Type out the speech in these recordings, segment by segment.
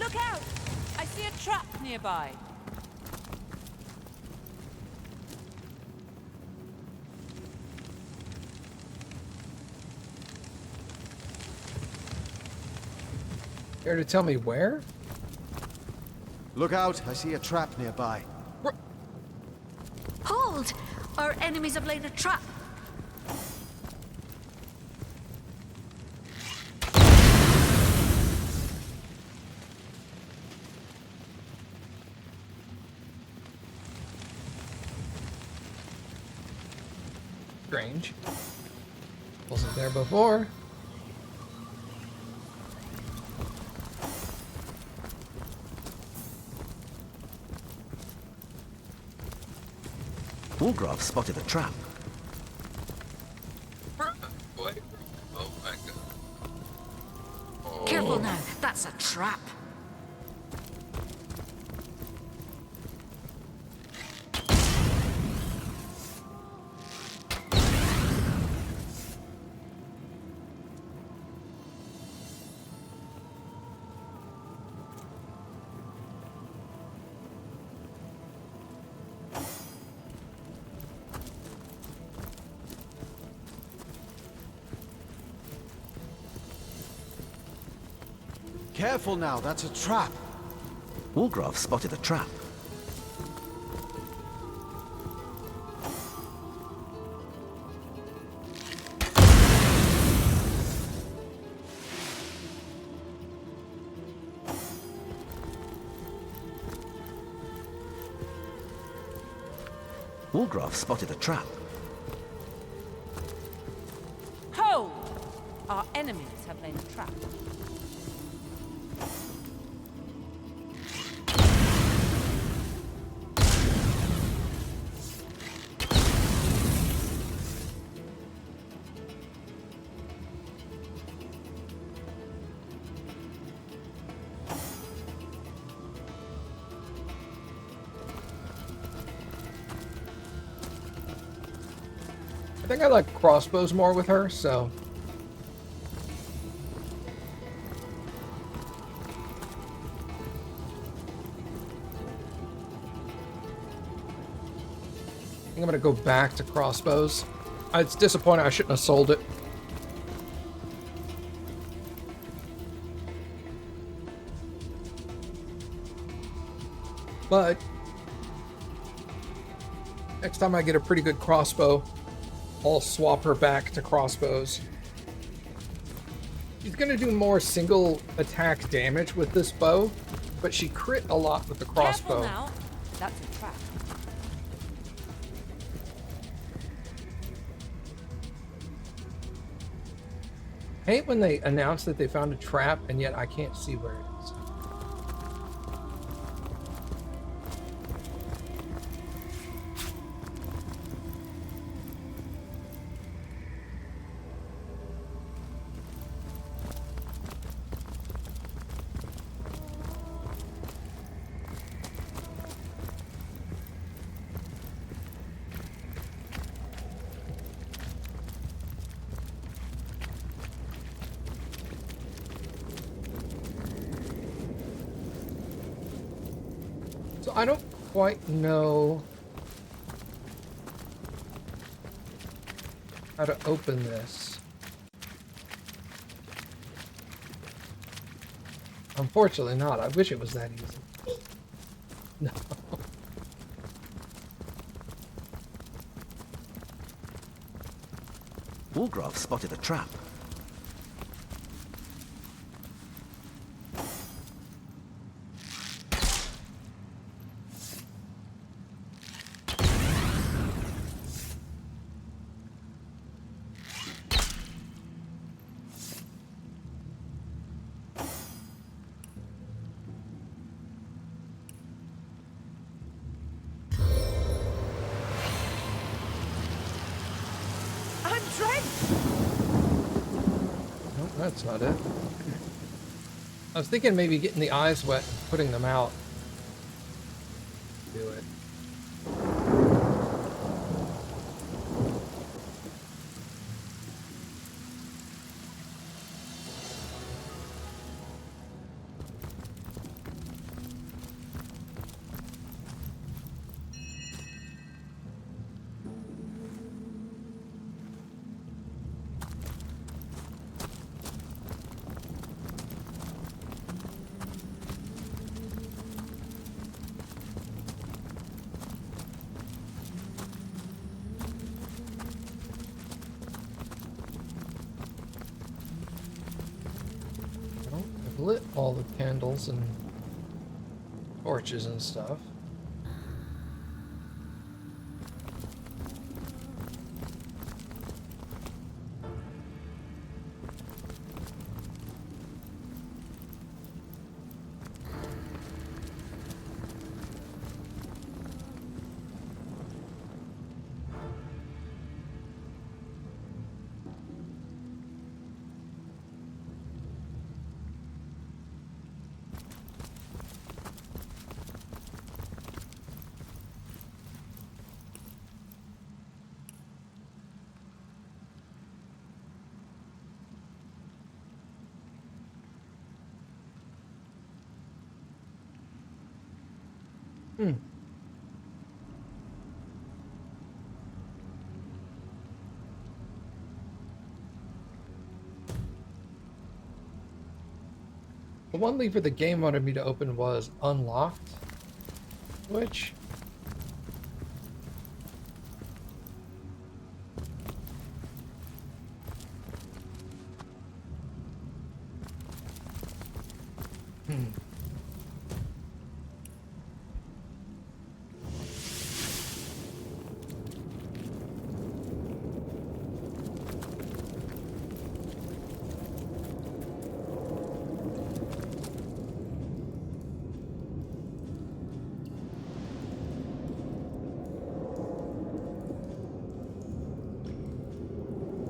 Look out! I see a trap nearby. Care to tell me where? Look out, I see a trap nearby. Hold! Our enemies have laid a trap. Strange. Wasn't there before. Wargraf spotted a trap. Oh my god. Oh. Careful now, that's a trap. Careful now, that's a trap. Wargraf spotted a trap. Wargraf spotted a trap. Hold! Our enemies have laid a trap. I think I like crossbows more with her, so... I think I'm gonna go back to crossbows. It's disappointing I shouldn't have sold it. But next time I get a pretty good crossbow, I'll swap her back to crossbows. She's gonna do more single attack damage with this bow, but she crit a lot with the crossbow. Careful now. That's a trap. I hate when they announce that they found a trap and yet I can't see where it is. So I don't quite know how to open this. Unfortunately not. I wish it was that easy. No. Wargraf spotted a trap. I'm drenched! Nope, that's not it. I was thinking maybe getting the eyes wet and putting them out. Do it. lit all the candles and torches and stuff. Hmm. The one lever the game wanted me to open was unlocked, which... Hmm.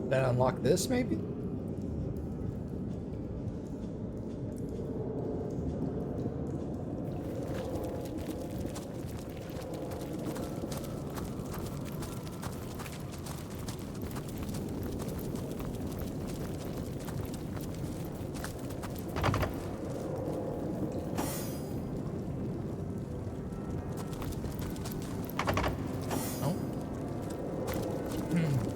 That unlock this, maybe? No? Hmm.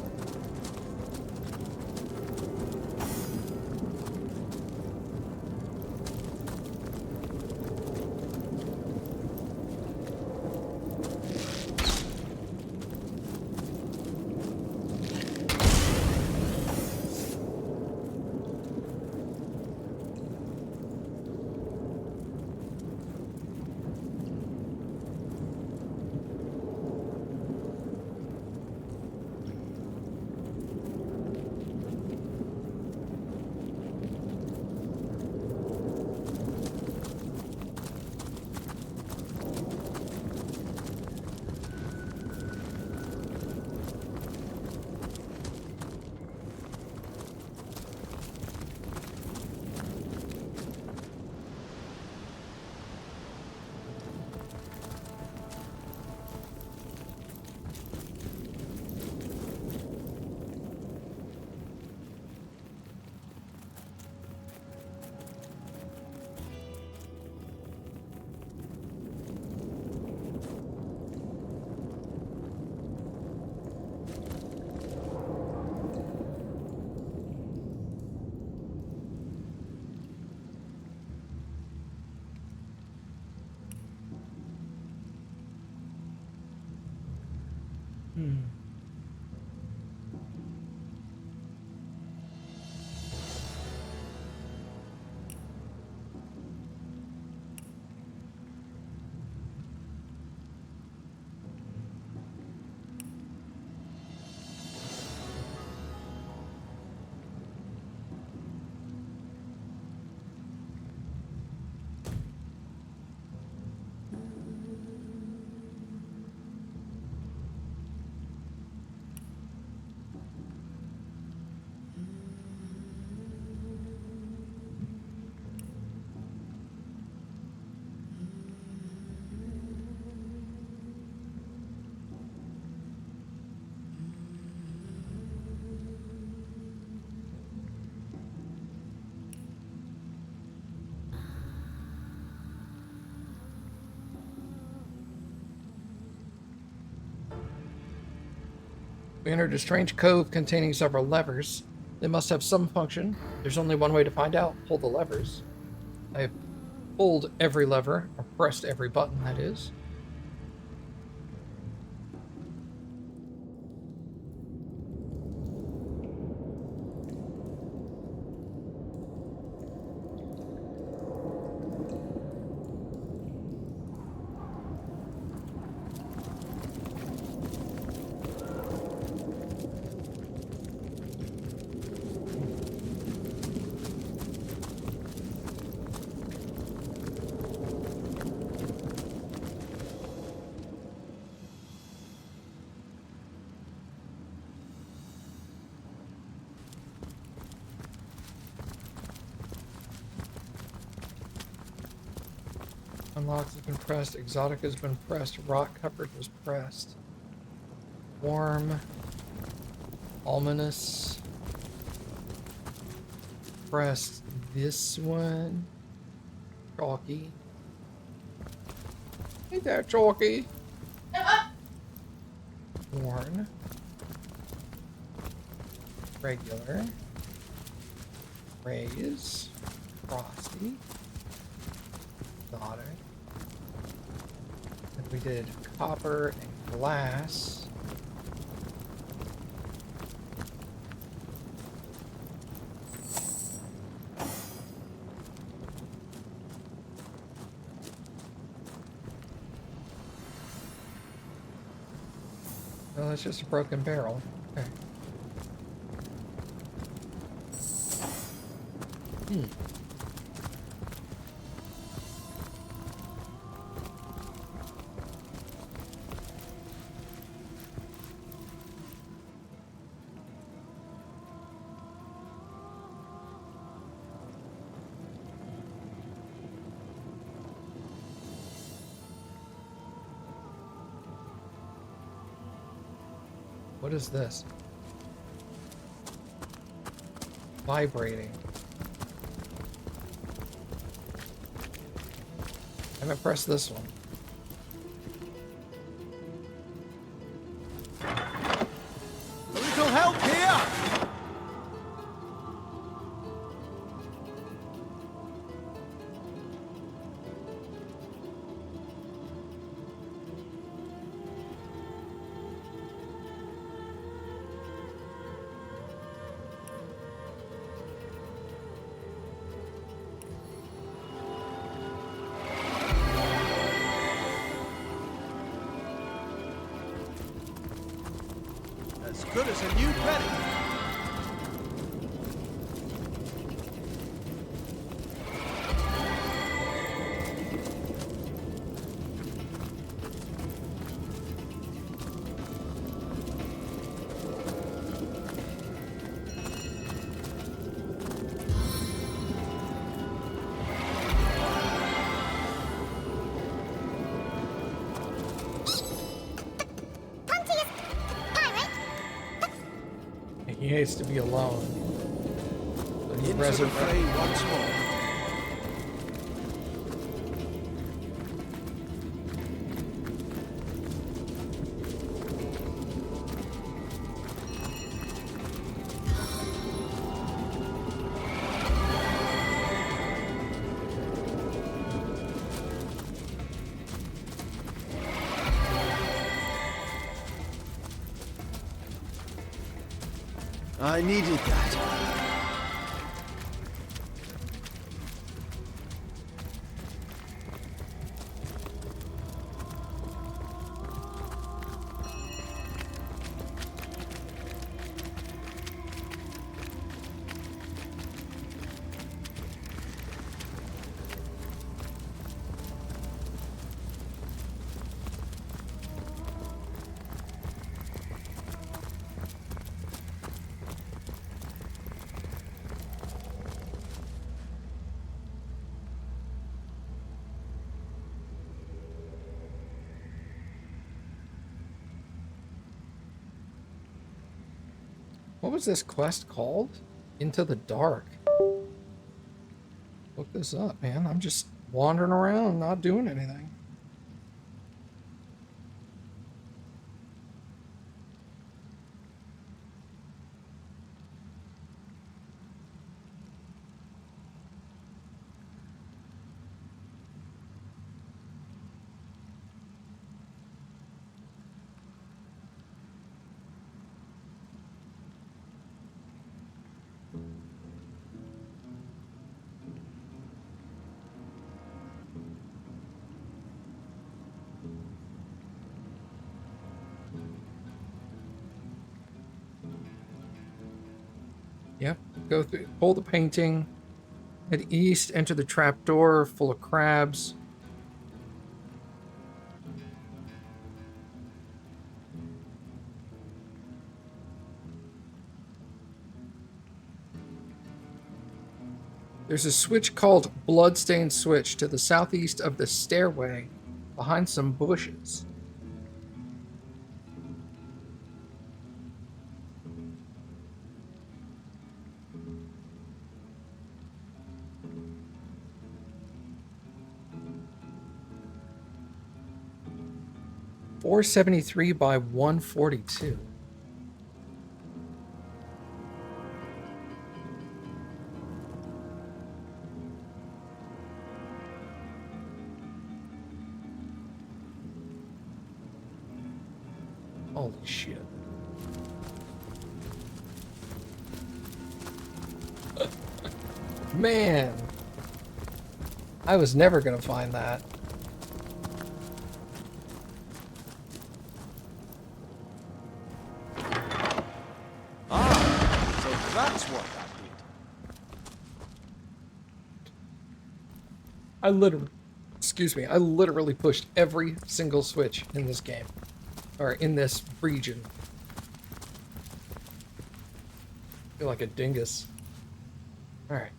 Hmm. We entered a strange cove containing several levers. They must have some function. There's only one way to find out. Pull the levers. I have pulled every lever, or pressed every button, that is. Unlocked has been pressed. Exotic has been pressed. Rock covered was pressed. Warm. Ominous. Pressed this one. Chalky. Ain't that chalky? Worn. Regular. Raise. Frosty. Exotic. And we did copper and glass. Well, it's just a broken barrel. Okay. What is this? Vibrating. I haven't pressed this one. A little help here! As good as a new penny. He hates to be alone. So he Into the fray once more. I needed that. What was this quest called? Into the Dark. Look this up, man. I'm just wandering around, not doing anything. Yep, go through, pull the painting, head east, enter the trapdoor full of crabs. There's a switch called Bloodstained Switch to the southeast of the stairway, behind some bushes. .473 by 142. Holy shit. Man. I was never gonna find that. So that's what that did. I literally pushed every single switch in this game. Or in this region. I feel like a dingus. Alright.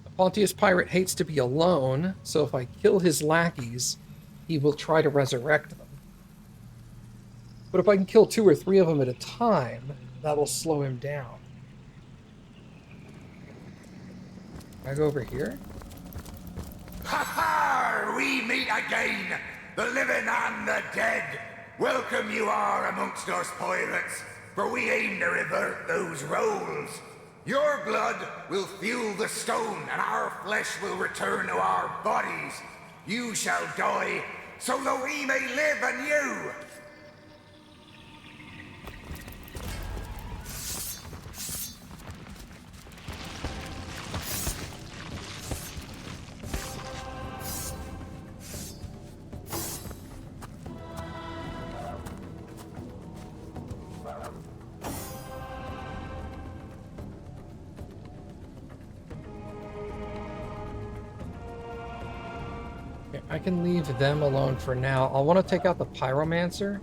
The Pontius Pirate hates to be alone, so if I kill his lackeys, he will try to resurrect them. But if I can kill 2 or 3 of them at a time, that'll slow him down. Can I go over here? Ha ha! We meet again, the living and the dead. Welcome you are amongst us pirates, for we aim to revert those roles. Your blood will fuel the stone, and our flesh will return to our bodies. You shall die, so that we may live anew. I can leave them alone for now. I'll want to take out the Pyromancer.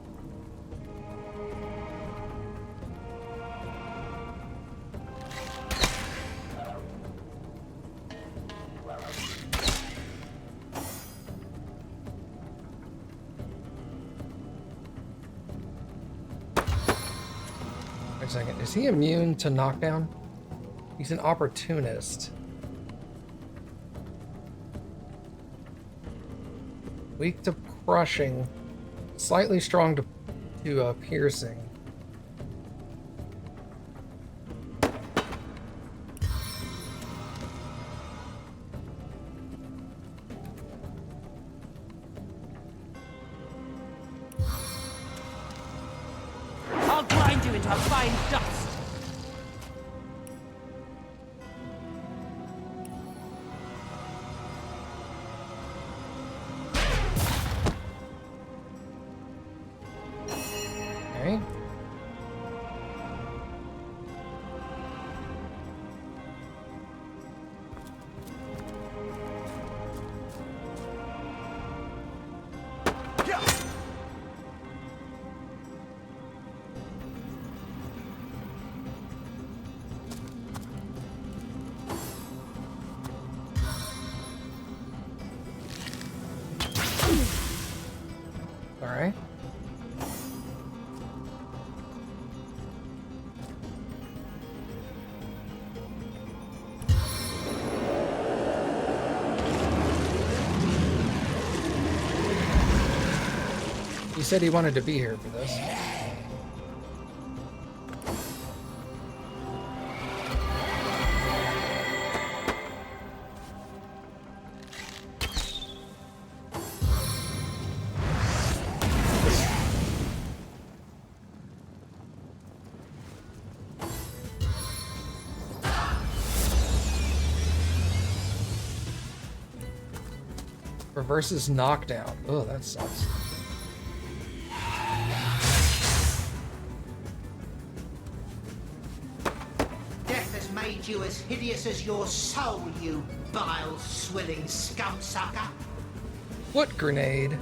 Wait a second. Is he immune to knockdown? He's an opportunist. Weak to crushing, slightly strong to piercing. I'll grind you into fine dust. Okay. All right. He said he wanted to be here for this. Reverses knockdown. Oh, that sucks. Death has made you as hideous as your soul, you bile-swilling scum-sucker. Foot grenade.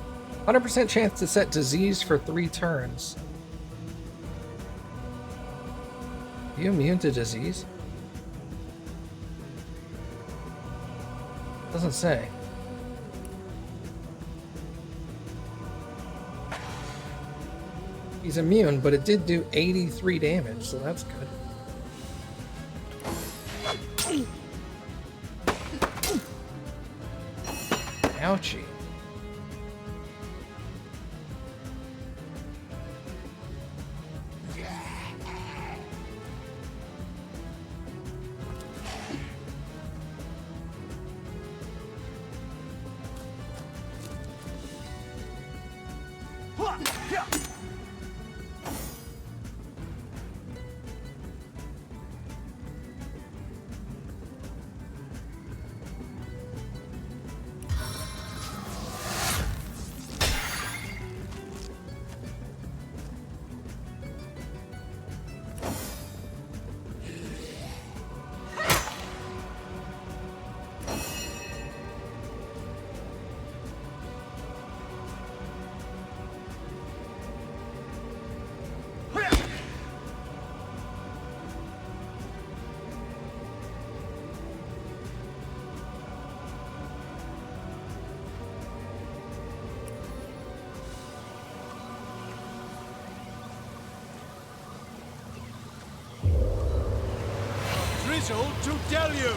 100% chance to set disease for 3 turns. Are you immune to disease? Doesn't say. He's immune, but it did do 83 damage, so that's good. Ouchie. Drizzle to deluge!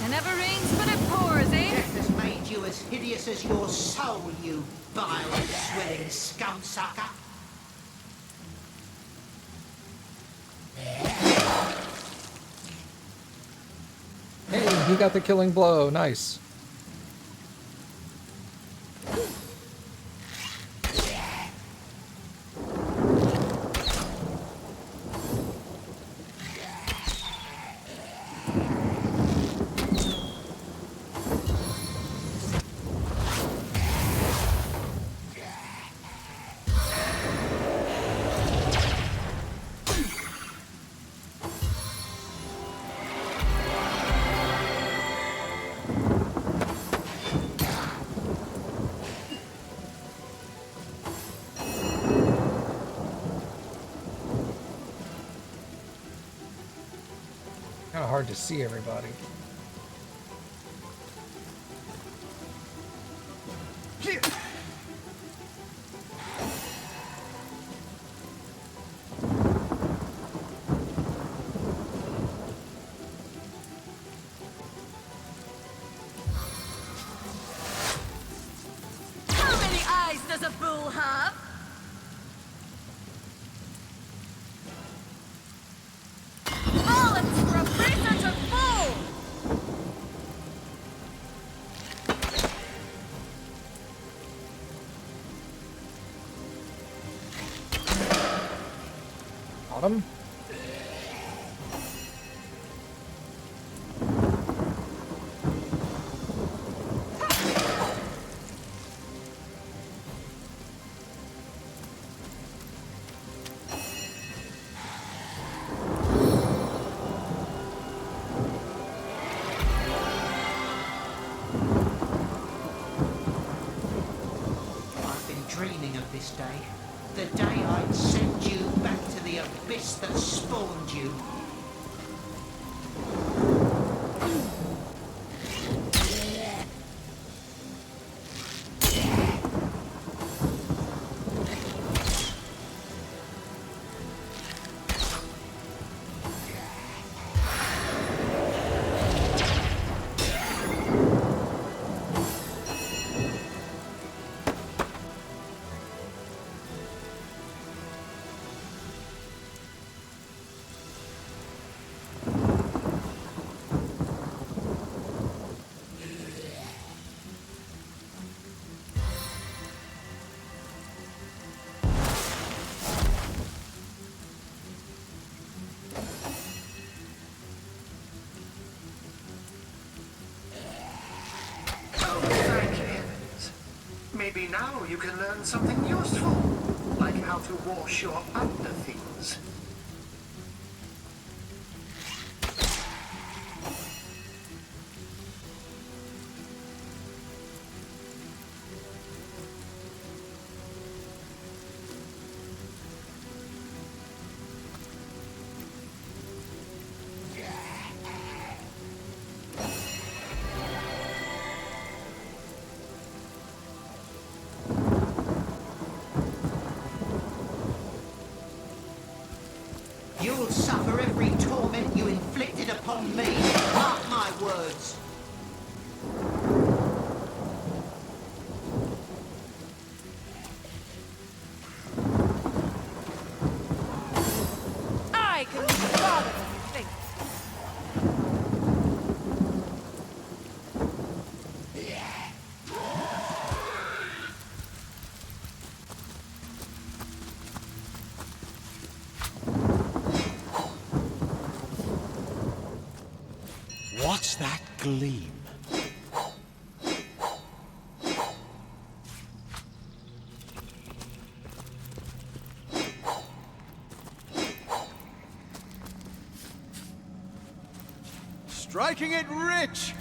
It never rains but it pours, eh? Death has made you as hideous as your soul, you bile-swilling scum-sucker. Hey, he got the killing blow. Nice. Kind of hard to see everybody. How many eyes does a bull have? Bullets for a prisoner to bull! Got him. I've been dreaming of this day. The day I'd send you back to the abyss that spawned you. Oh, thank heavens. Maybe now you can learn something useful, like how to wash your underthings. every torment you inflicted upon me. Mark my words. I can be farther than you think. What's that gleam? Striking it rich!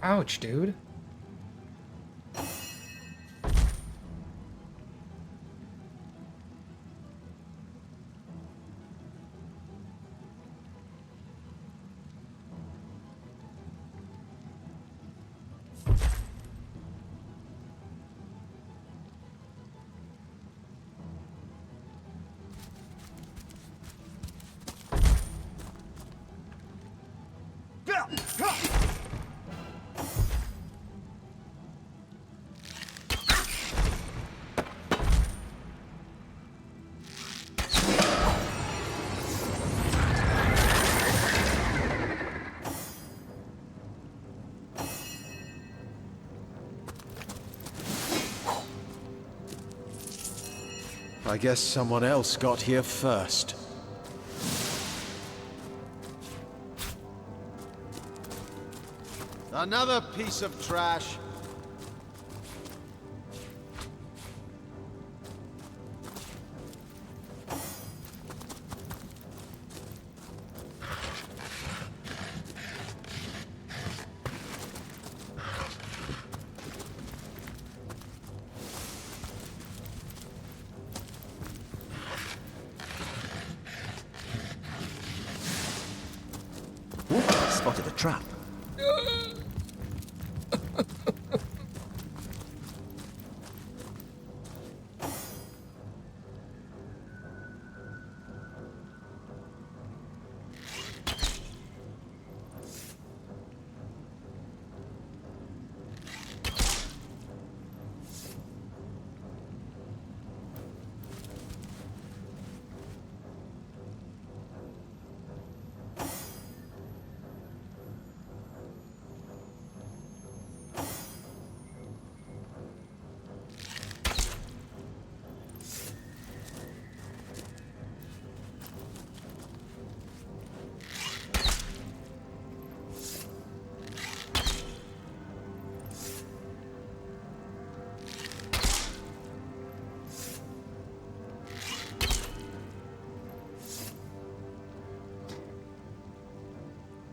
Ouch, dude. I guess someone else got here first. Another piece of trash. Wolfgraf spotted a trap.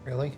Really?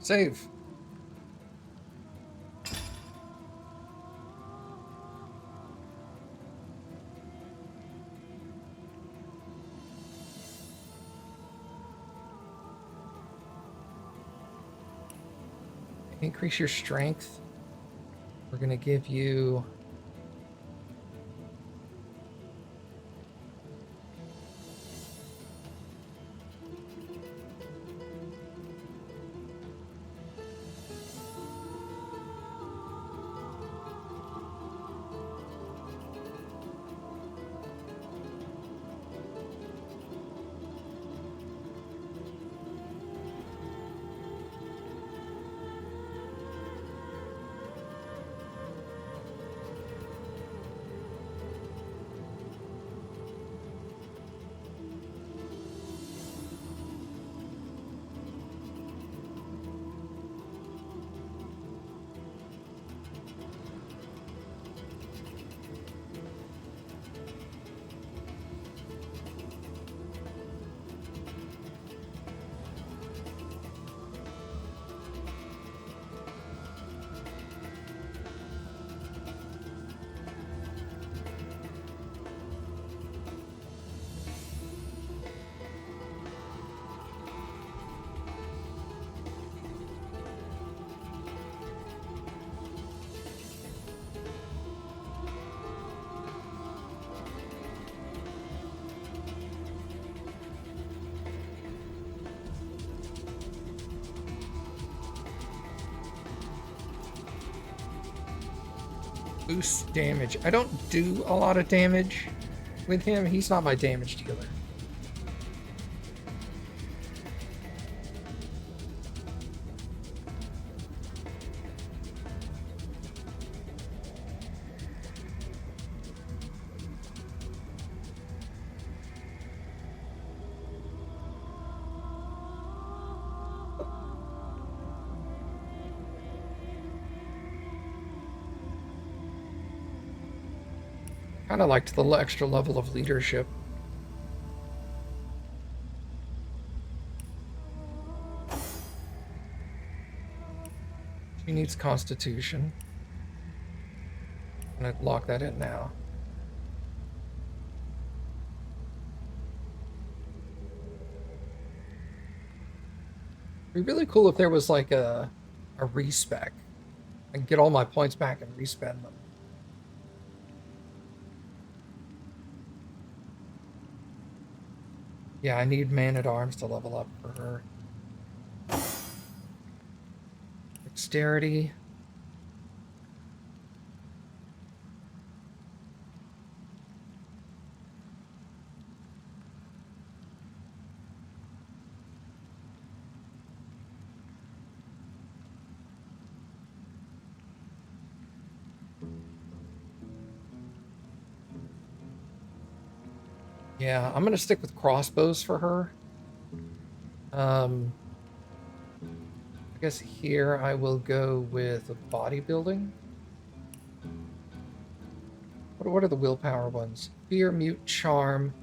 Save. Increase your strength. We're going to give you... Boost damage. I don't do a lot of damage with him. He's not my damage dealer. Kind of liked the extra level of leadership. She needs Constitution. I'm gonna lock that in now. It'd be really cool if there was like a respec. I can get all my points back and respend them. Yeah, I need Man-at-Arms to level up for her. Dexterity. Yeah, I'm gonna stick with crossbows for her. I guess here I will go with bodybuilding. What are the willpower ones? Fear, Mute, Charm,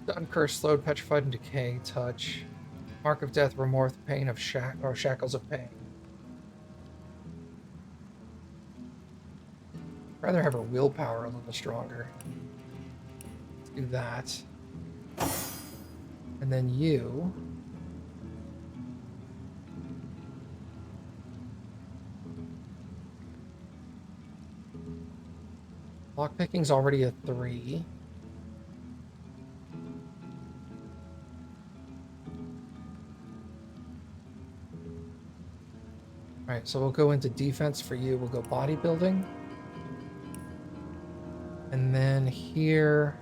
Stun, Curse, Slowed, Petrified, and Decay, Touch, Mark of Death, Remorse, Pain of Shackles of Pain. I'd rather have her willpower a little stronger. Let's do that. And then you... Lockpicking's already a 3. Alright, so we'll go into defense for you. We'll go bodybuilding. And then here...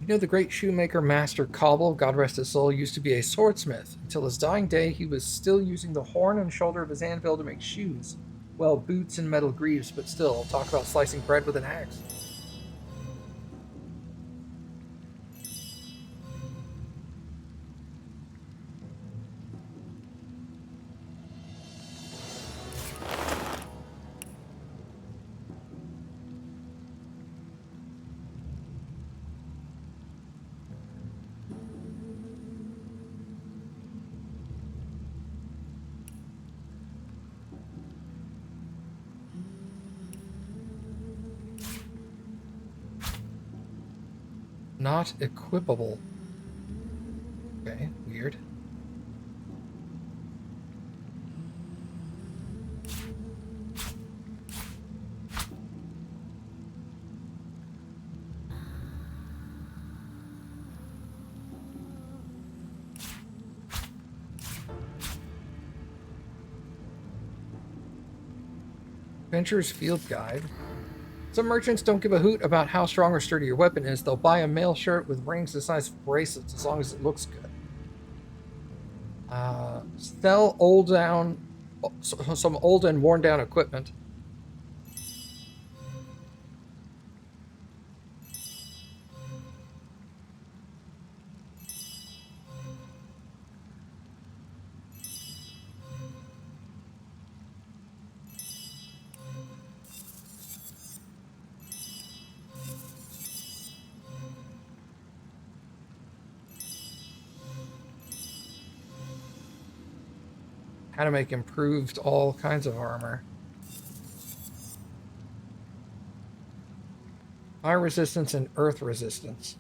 You know, the great shoemaker Master Cobble, God rest his soul, used to be a swordsmith. Until his dying day, he was still using the horn and shoulder of his anvil to make shoes. Well, boots and metal greaves, but still, talk about slicing bread with an axe. Not equipable. Okay, weird. Adventurer's Field Guide. Some merchants don't give a hoot about how strong or sturdy your weapon is. They'll buy a mail shirt with rings the size of bracelets as long as it looks good. Sell some old and worn down equipment. How to make improved all kinds of armor. Fire resistance and earth resistance.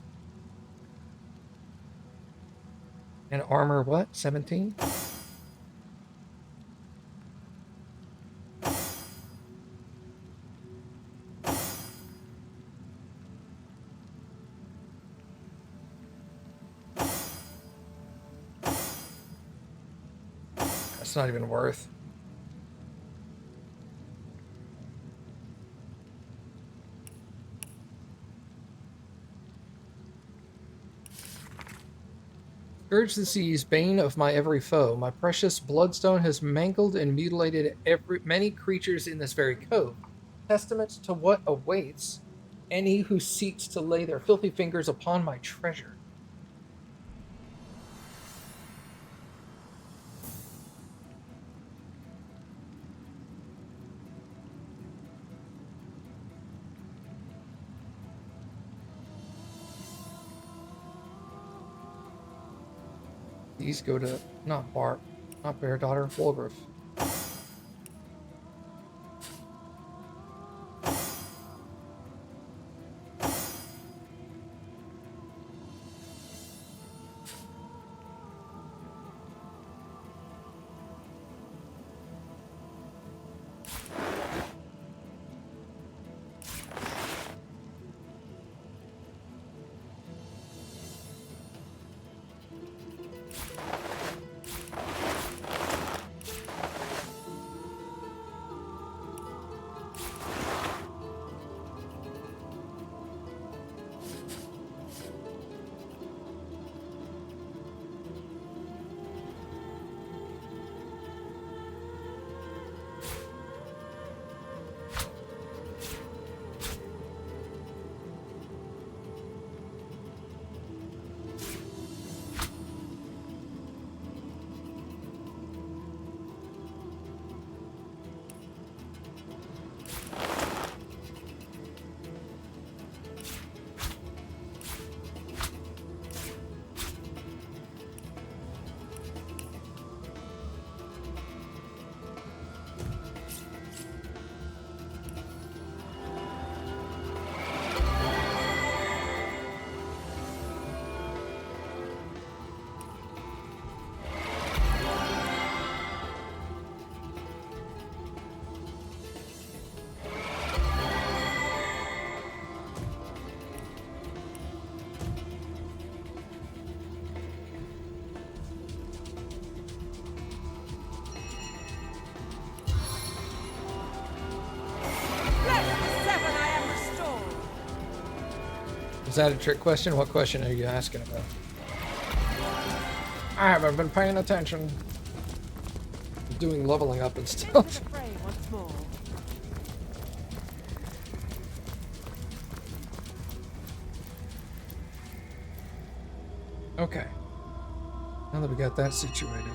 And armor what? 17? That's not even worth. Scourge the seas, bane of my every foe. My precious bloodstone has mangled and mutilated many creatures in this very cove. Testament to what awaits any who seeks to lay their filthy fingers upon my treasure. These go to not Bear Daughter, Wolgraf. Is that a trick question? What question are you asking about? I haven't been paying attention. I'm doing leveling up and stuff. Into the fray once more. Okay. Now that we got that situated.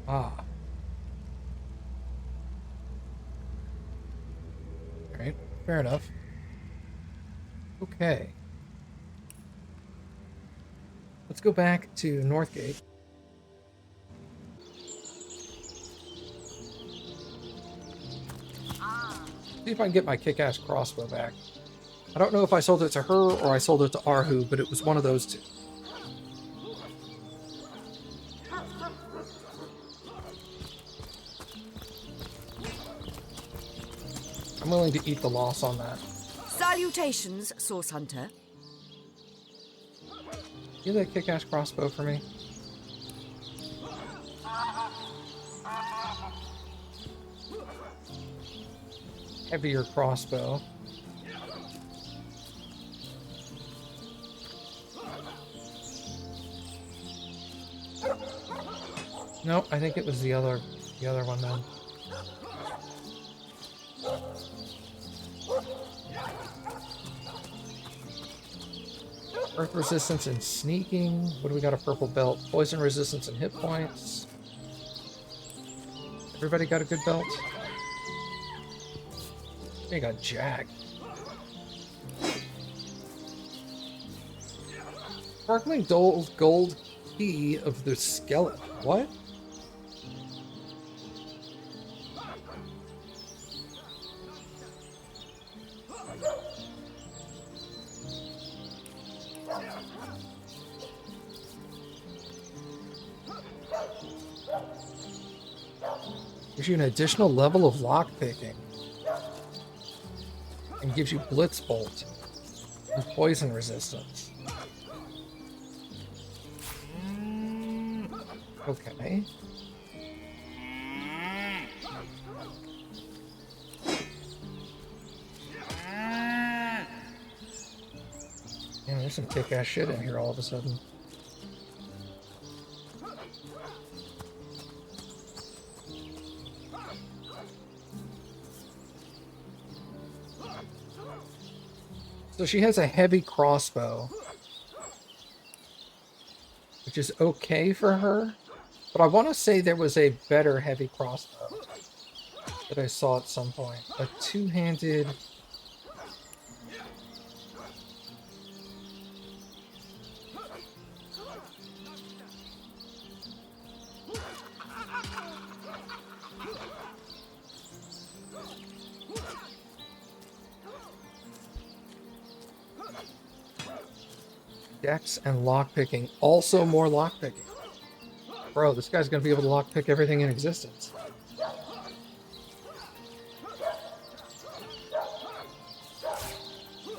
Ah. Alright, fair enough. Okay. Let's go back to Northgate. See if I can get my kick-ass crossbow back. I don't know if I sold it to her or I sold it to Arhu, but it was one of those two. I'm willing to eat the loss on that. Salutations, Source Hunter. You have that kick-ass crossbow for me? Heavier crossbow. No, I think it was the other one then. Earth resistance and sneaking. What do we got? A purple belt. Poison resistance and hit points. Everybody got a good belt? I got Jack. Sparkling gold key of the skeleton. What? Gives you an additional level of lockpicking. And gives you Blitz Bolt and poison resistance. Okay. Man, there's some kick-ass shit in here all of a sudden. So she has a heavy crossbow, which is okay for her, but I want to say there was a better heavy crossbow that I saw at some point. A two-handed... Dex and lockpicking. Also more lockpicking. Bro, this guy's gonna be able to lockpick everything in existence.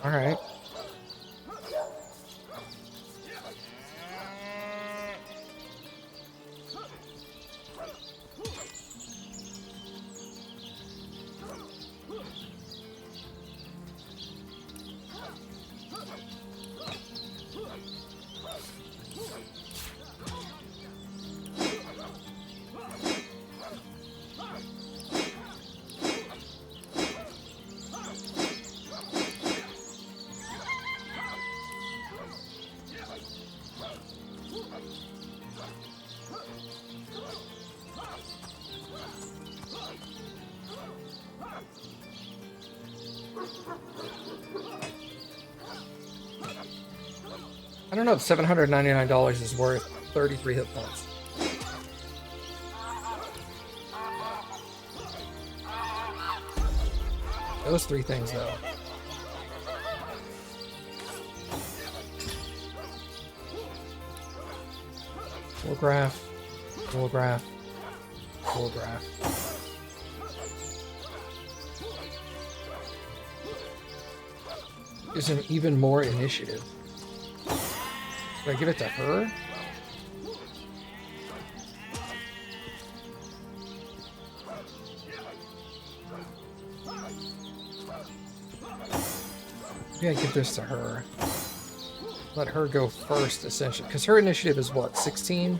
Alright. I don't know if $799 is worth 33 hit points. Those three things, though. Holograph, holograph, holograph. Gives him even more initiative. Should I give it to her? Yeah, give this to her. Let her go first, essentially. Because her initiative is what, 16?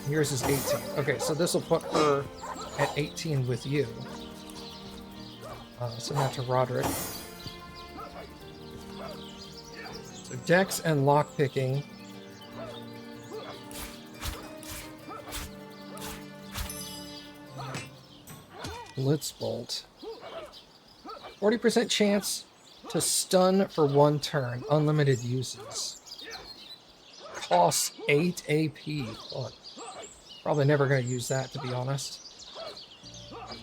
Yours is 18. Okay, so this will put her at 18 with you. Send that to Roderick. So Dex and lockpicking. Blitzbolt. 40% chance to stun for 1 turn. Unlimited uses. Costs 8 AP. Look, probably never going to use that, to be honest.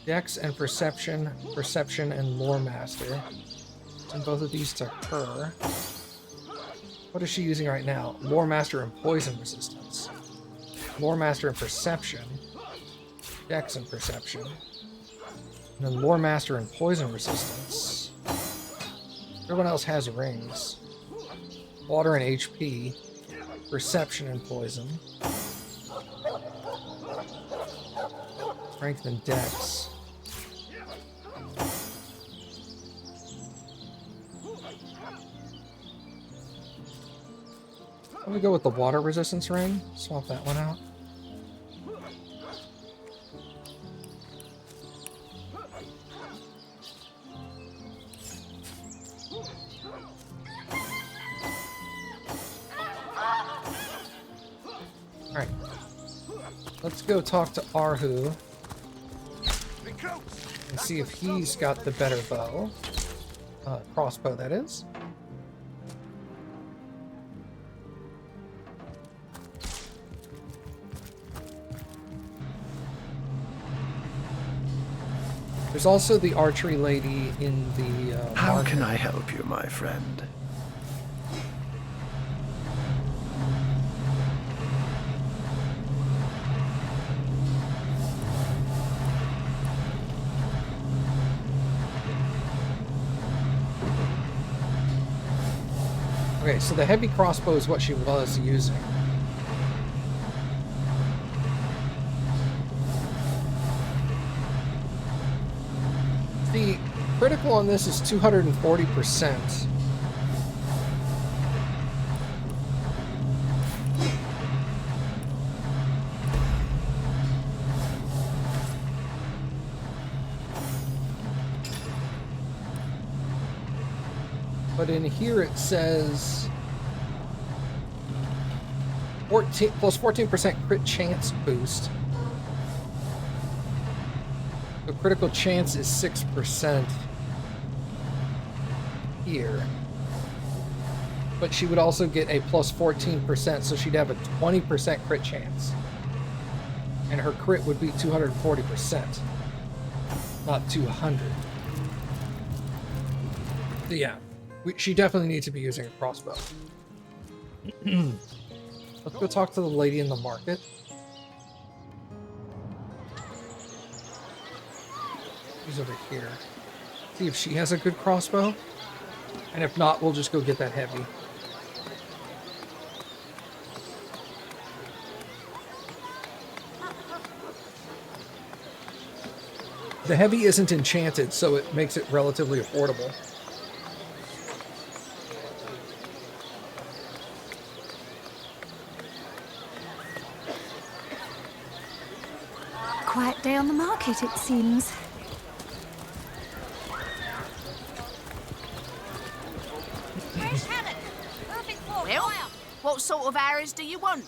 Dex and Perception. Perception and Lore Master. Send both of these to her. What is she using right now? Lore Master and Poison Resistance. Lore Master and Perception. Dex and Perception. And then Lore Master and Poison Resistance. Everyone else has rings. Water and HP. Perception and Poison. Strength and Dex. Let me go with the Water Resistance ring. Swap that one out. Alright. Let's go talk to Arhu. And see if he's got the better bow. Crossbow, that is. There's also the archery lady in the How market. can I help you, my friend? Okay, so the heavy crossbow is what she was using. The critical on this is 240%. But in here it says 14% crit chance boost. The critical chance is 6% here. But she would also get a plus 14%, so she'd have a 20% crit chance. And her crit would be 240%, not 200. So yeah, she definitely needs to be using a crossbow. Let's go talk to the lady in the market. She's over here. See if she has a good crossbow. And if not, we'll just go get that heavy. The heavy isn't enchanted, so it makes it relatively affordable. Quiet day on the market, it seems. Fresh haddock. Perfect for fire. What sort of arrows do you want?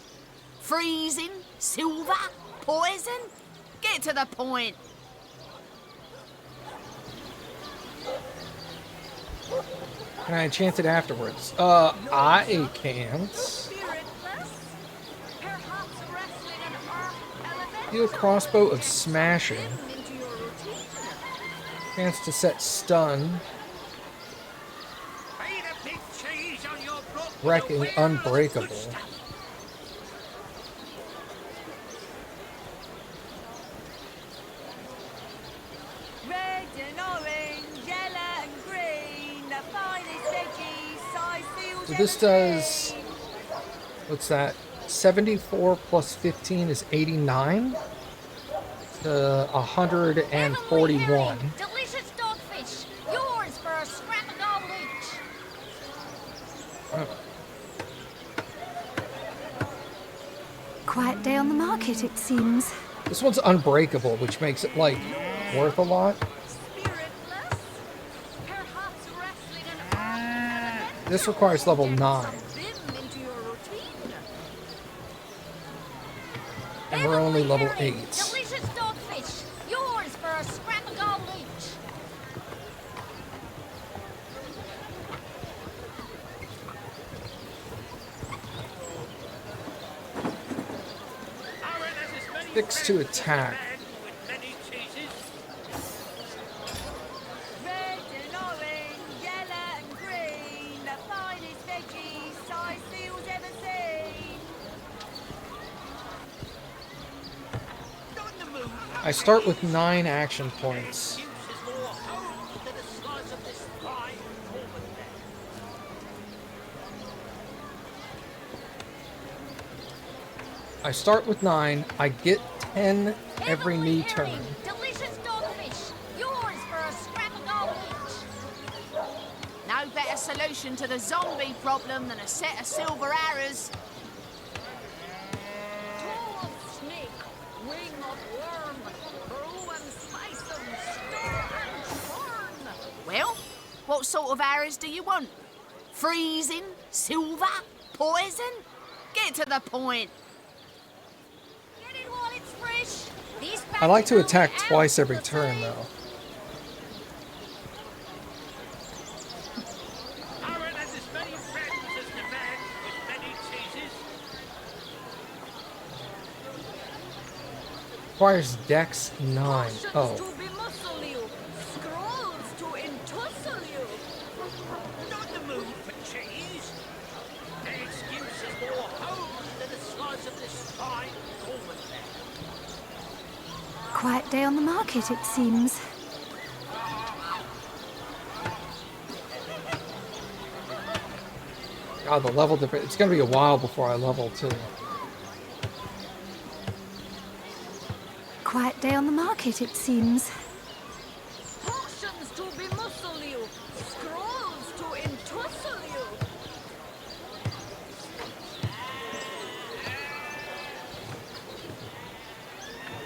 Freezing? Silver? Poison? Get to the point. Can I enchant it afterwards? I can't. Deal crossbow of smashing. Chance to set stun. Wrecking unbreakable. Red and orange, yellow and green, the finest veggies So this does, what's that? 74 plus 15 is 89 to 141. Delicious dogfish. Yours for a scrap of gold each. Quiet day on the market, it seems. This one's unbreakable, which makes it, like, worth a lot. Spiritless. Perhaps wrestling an arm. This requires level 9. Bim into your routine. And we're only level 8. Delicious dogfish. Yours for a scrap of gold each. Six to attack. Red and orange, yellow and green, the finest veggies size seals ever seen. I start with 9 action points. I start with 9. I get 10 every new turn. Delicious dogfish. Yours for a scrap of gold each. No better solution to the zombie problem than a set of silver arrows. Toe of snake, wing of worm, brew and spice them, stir and churn. Well, what sort of arrows do you want? Freezing? Silver? Poison? Get to the point. Get it while it's fresh. These I like to batches attack will be twice out every of the turn, flame. though. Requires Dex 9. Oh. To bemuscle you, scrolls to entussle you. Not the mood for cheese. An excuse is more holes than the slice of this fine almond there. Quiet day on the market, it seems. God, the level difference. It's going to be a while before I level, too. Quiet day on the market, it seems. Potions to bemuscle you, scrolls to entussle you.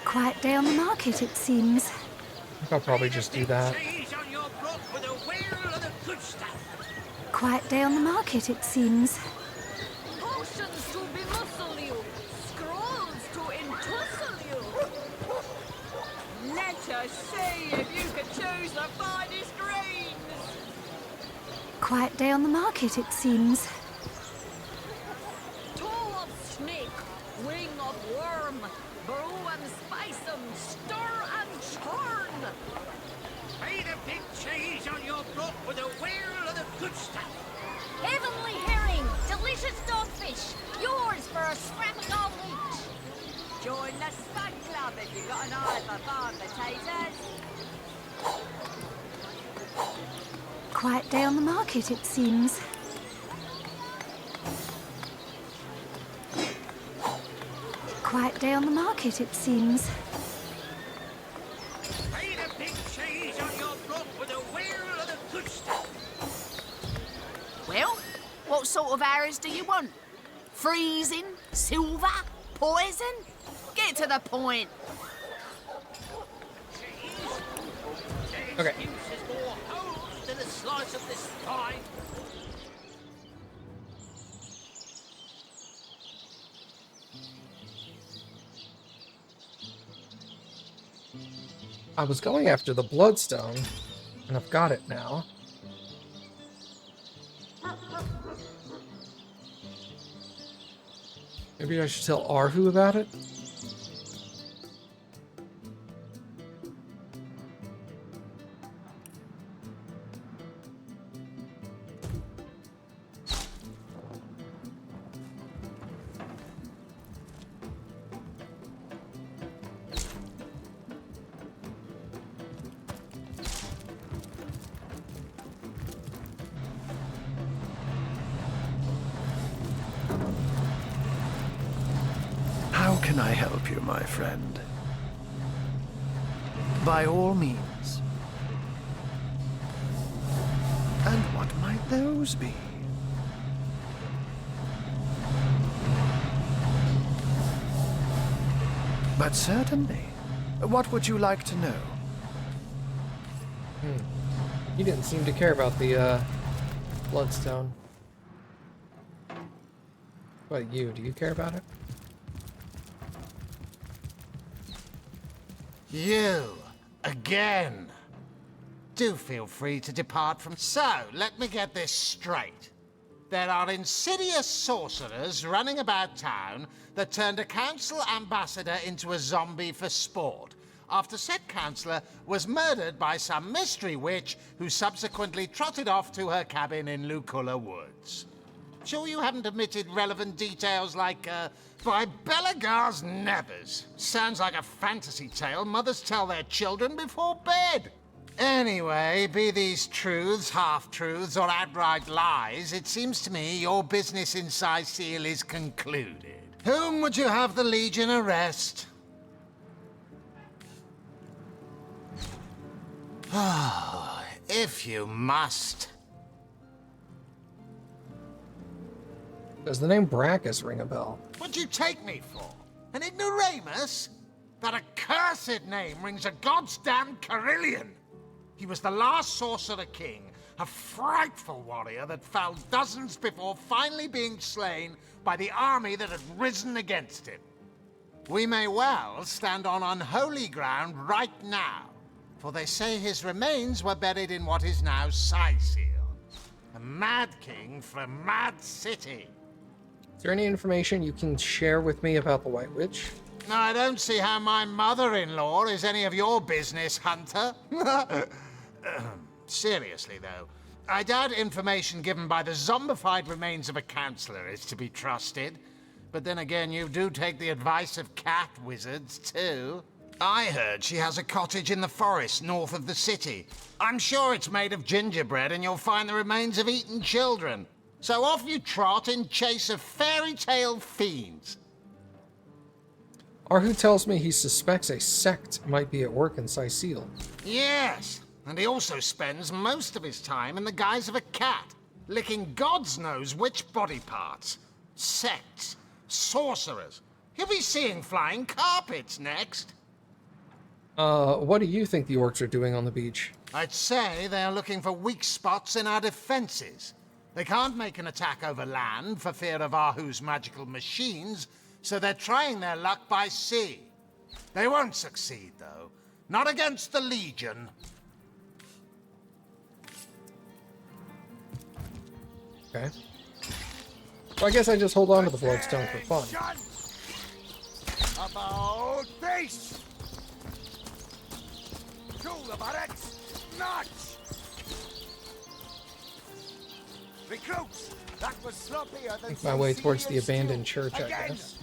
Quiet day on the market, it seems. I think I'll probably just do that. Cheese on your block with a wheel of the good stuff. Quiet day on the market, it seems. Potions to bemuscle you, scrolls to entussle you. Let us see if you can choose the finest grains. Quiet day on the market, it seems. Toe of snake, wing of worm, brew and spice them, stir and churn. Made a big cheese on your block with a wheel of the good stuff. Heavenly herring, delicious dogfish, yours for a scrap of gold each. Join the Spud Club if you've got an eye for farm potatoes. Quiet day on the market, it seems. Quiet day on the market, it seems. Made a big cheese on your block with a wheel of the good stuff. Well, what sort of arrows do you want? Freezing? Silver? Poison? Get to the point. Okay. Excuse is more holes than a slice of this fine. I was going after the Bloodstone, and I've got it now. Maybe I should tell Arhu about it? can I help you, my friend? By all means. And what might those be? But certainly. What would you like to know? You didn't seem to care about the bloodstone. What about you? Do you care about it? You again. Do feel free to depart from. So, let me get this straight. There are insidious sorcerers running about town that turned a council ambassador into a zombie for sport, after said councillor was murdered by some mystery witch who subsequently trotted off to her cabin in Luculla Woods. Sure you haven't omitted relevant details like, by Belagar's nevers. Sounds like a fantasy tale mothers tell their children before bed. Anyway, be these truths, half-truths, or outright lies, it seems to me your business in Sicil is concluded. Whom would you have the Legion arrest? Oh, if you must. Does the name Brackus ring a bell? What'd you take me for? An ignoramus? That accursed name rings a goddamn Carillion. He was the last sorcerer king, a frightful warrior that fell dozens before finally being slain by the army that had risen against him. We may well stand on unholy ground right now, for they say his remains were buried in what is now Sicil, a mad king from a mad city. Is there any information you can share with me about the White Witch? I don't see how my mother-in-law is any of your business, Hunter. Seriously, though, I doubt information given by the zombified remains of a councillor is to be trusted. But then again, you do take the advice of cat wizards, too. I heard she has a cottage in the forest north of the city. I'm sure it's made of gingerbread and you'll find the remains of eaten children. So off you trot in chase of fairy tale fiends. Arhu tells me he suspects a sect might be at work in Sicil. Yes, and he also spends most of his time in the guise of a cat, licking gods knows which body parts. Sects, sorcerers. He'll be seeing flying carpets next. What do you think the orcs are doing on the beach? I'd say they're looking for weak spots in our defenses. They can't make an attack over land for fear of Arhu's magical machines, so they're trying their luck by sea. They won't succeed, though. Not against the Legion. Okay. Well, I guess I just hold on to the bloodstone for fun. About face! Kill the barracks! Notch! Recruits! That was sloppier than Make my way towards the abandoned church, I guess.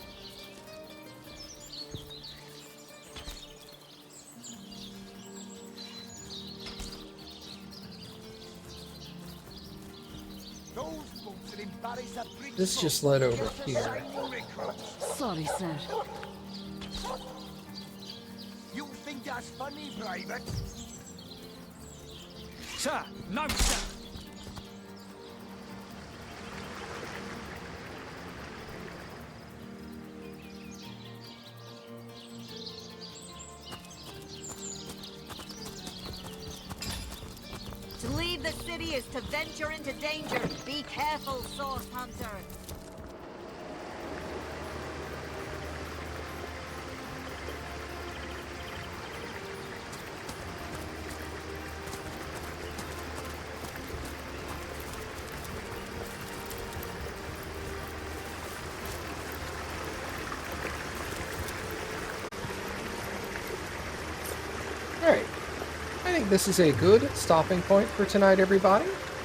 This just led over here. Sorry, sir. You think that's funny, Private? Sir, no, sir. To leave the city is to venture into danger. Be careful, Source Hunter. Alright. I think this is a good stopping point for tonight, everybody.